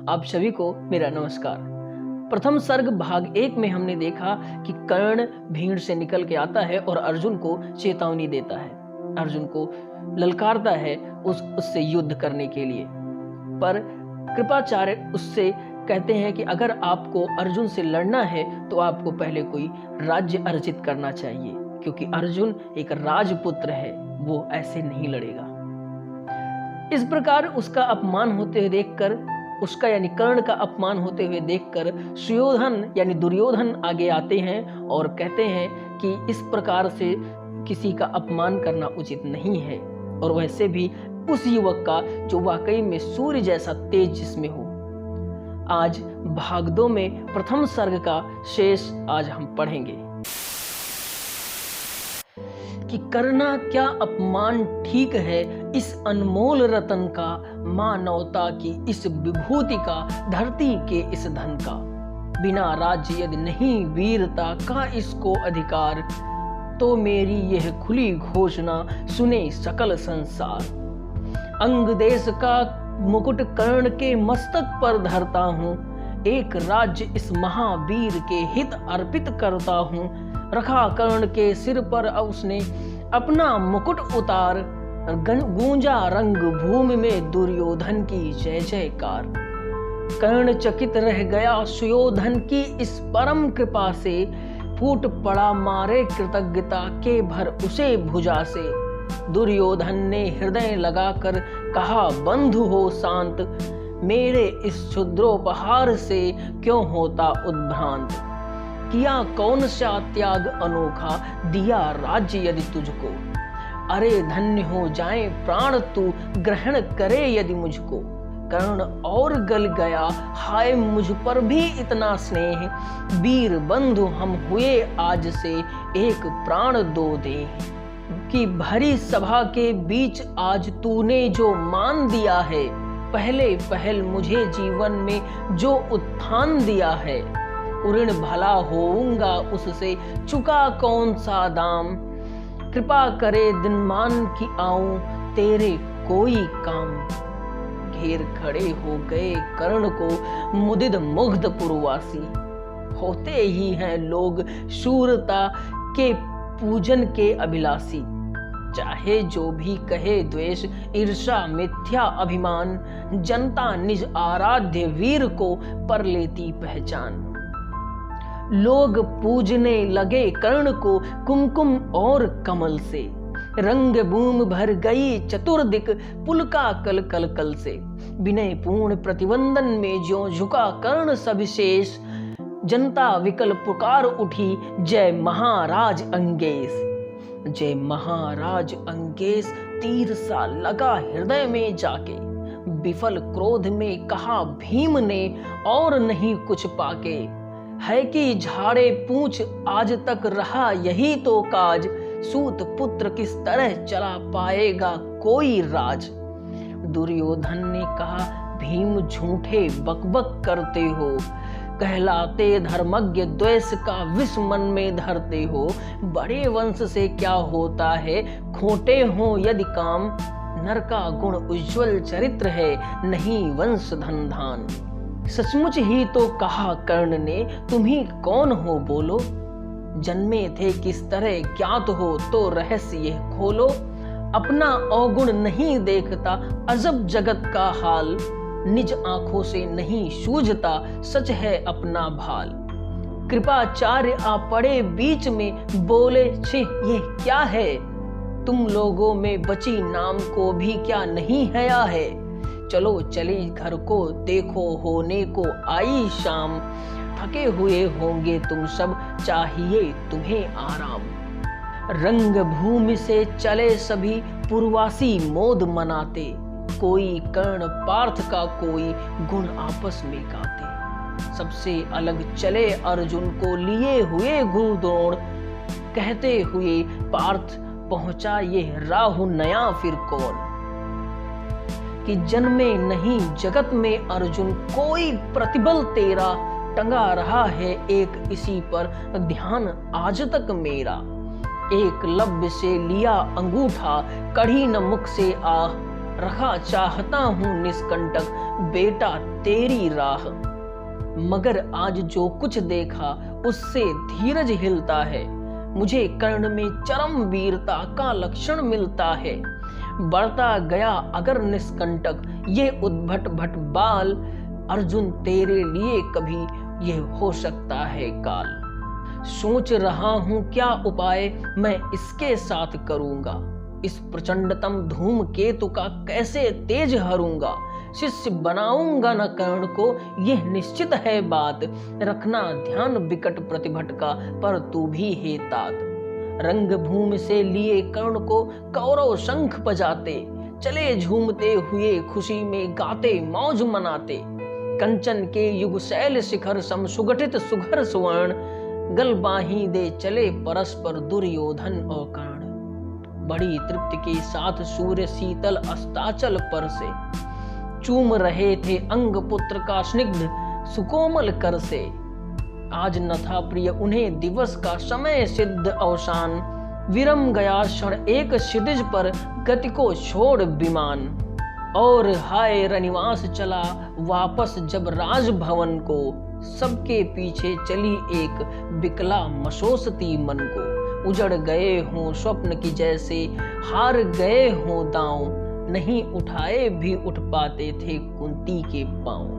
आप सभी को मेरा नमस्कार। प्रथम सर्ग भाग 1 में हमने देखा कि कर्ण भीड़ से निकल के आता है और अर्जुन को चेतावनी देता है, अर्जुन को ललकारता है उससे युद्ध करने के लिए। पर कृपाचार्य उससे कहते हैं कि अगर आपको अर्जुन से लड़ना है तो आपको पहले कोई राज्य अर्जित करना चाहिए, क्योंकि अर्जुन एक राजपुत्र है, वो ऐसे नहीं लड़ेगा। इस प्रकार उसका अपमान होते हुए देखकर, उसका यानी कर्ण का अपमान होते हुए देखकर सुयोधन यानी दुर्योधन आगे आते हैं और कहते हैं कि इस प्रकार से किसी का अपमान करना उचित नहीं है, और वैसे भी उस युवक का जो वाकई में सूर्य जैसा तेज जिसमें हो। आज भाग 2 में प्रथम सर्ग का शेष आज हम पढ़ेंगे कि करना क्या अपमान ठीक है इस अनमोल रतन का, मानवता की इस विभूति का, धरती के इस धन का। बिना राज्य यदि नहीं वीरता का इसको अधिकार, तो मेरी यह खुली घोषणा सुने सकल संसार। अंग देश का मुकुट कर्ण के मस्तक पर धरता हूँ, एक राज्य इस महावीर के हित अर्पित करता हूँ। रखा कर्ण के सिर पर उसने अपना मुकुट उतार, गूंजा रंग भूमि में दुर्योधन की जय जयकार। कर्ण चकित रह गया सुयोधन की इस परम कृपा से, फूट पड़ा मारे कृतज्ञता के भर उसे भुजा से। दुर्योधन ने हृदय लगाकर कहा बंधु हो शांत, मेरे इस क्षुद्रोपहार से क्यों होता उद्भ्रांत। किया कौन सा त्याग अनोखा, दिया राज्य यदि तुझको। अरे धन्य हो जाए प्राण तू, ग्रहण करे यदि मुझको। कर्ण और गल गया, हाय मुझ पर भी इतना स्नेह। वीर बंधु हम हुए आज से, एक प्राण दो दे। कि भरी सभा के बीच आज तूने जो मान दिया है, पहले पहल मुझे जीवन में जो उत्थान दिया है। ऋण भला होऊंगा उससे, चुका कौन सा दाम। कृपा करे दिन मान की आऊं, तेरे कोई काम। घेर खड़े हो गए कर्ण को मुदित मुग्ध पुरवासी। होते ही हैं लोग शूरता के पूजन के अभिलाषी। चाहे जो भी कहे द्वेष, ईर्षा मिथ्या अभिमान। जनता निज आराध्य वीर को पर लेती पहचान। लोग पूजने लगे कर्ण को कुमकुम और कमल से। रंग भूमि भर गई चतुर्दिक पुलका कल कल कल से। विनय पूर्ण प्रतिवंदन में ज्यों झुका कर्ण सविशेष। जनता विकल पुकार उठी, जय महाराज अंगेश। जय महाराज अंगेश तीर सा लगा हृदय में जाके। विफल क्रोध में कहा भीम ने, और नहीं कुछ पाके। है कि झाड़े पूछ आज तक रहा यही तो काज। सूत पुत्र किस तरह चला पाएगा कोई राज। दुर्योधन ने कहा भीम झूठे बकबक करते हो। कहलाते धर्मज्ञ द्वेष का विष मन में धरते हो। बड़े वंश से क्या होता है, खोटे हो यदि काम। नर का गुण उज्ज्वल चरित्र है, नहीं वंश धन धान। सचमुच ही तो कहा कर्ण ने, तुम ही कौन हो बोलो। जन्मे थे किस तरह ज्ञात हो, तो रहस्य यह खोलो। अपना अवगुण नहीं देखता, अजब जगत का हाल। निज आंखों से नहीं सूझता, सच है अपना भाल। कृपाचार्य आ पड़े बीच में, बोले छी ये क्या है। तुम लोगों में बची नाम को भी क्या नहीं हया है। चलो चले घर को, देखो होने को आई शाम। थके हुए होंगे तुम सब, चाहिए तुम्हें आराम। रंग भूमि से चले सभी पुरवासी मोद मनाते। कोई कर्ण पार्थ का कोई गुण आपस में गाते। सबसे अलग चले अर्जुन को लिए हुए गुरु द्रोण। कहते हुए पार्थ पहुंचा ये राहु नया फिर कौन। कि जन्मे नहीं जगत में अर्जुन, कोई प्रतिबल तेरा। टंगा रहा है एक इसी पर ध्यान आज तक मेरा। एक लब्य से लिया अंगूठा, कढ़ी न मुख से आह। रखा चाहता हूँ निष्कंटक बेटा तेरी राह। मगर आज जो कुछ देखा उससे धीरज हिलता है, मुझे कर्ण में चरम वीरता का लक्षण मिलता है। बढ़ता गया अगर निष्कंटक ये उद्भट भट बाल, अर्जुन तेरे लिए कभी ये हो सकता है काल। सोच रहा हूं क्या उपाय मैं इसके साथ करूंगा, इस प्रचंडतम धूमकेतु का कैसे तेज हरूंगा। शिष्य बनाऊंगा न कर्ण को यह निश्चित है बात, रखना ध्यान विकट प्रतिभट का पर तू भी हे तात। रंग भूमि से लिए कर्ण को कौरव शंख बजाते, चले झूमते हुए खुशी में गाते मौज मनाते। कंचन के युग शैल शिखर सम सुगठित सुघर सुवर्ण, गल बाही दे चले परस्पर दुर्योधन और कर्ण। बड़ी तृप्ति के साथ सूर्य शीतल अस्ताचल पर से, चूम रहे थे अंग पुत्र का स्निग्ध सुकोमल कर से। आज न था प्रिय उन्हें दिवस का समय सिद्ध अवसान, विरम गया क्षण एक क्षितिज पर गति को छोड़ विमान। और हाय रनिवास चला वापस जब राजभवन को, सबके पीछे चली एक बिकला मशोसती मन को। उजड़ गए हों स्वप्न की जैसे, हार गए हों दांव, नहीं उठाए भी उठ पाते थे कुंती के पांव।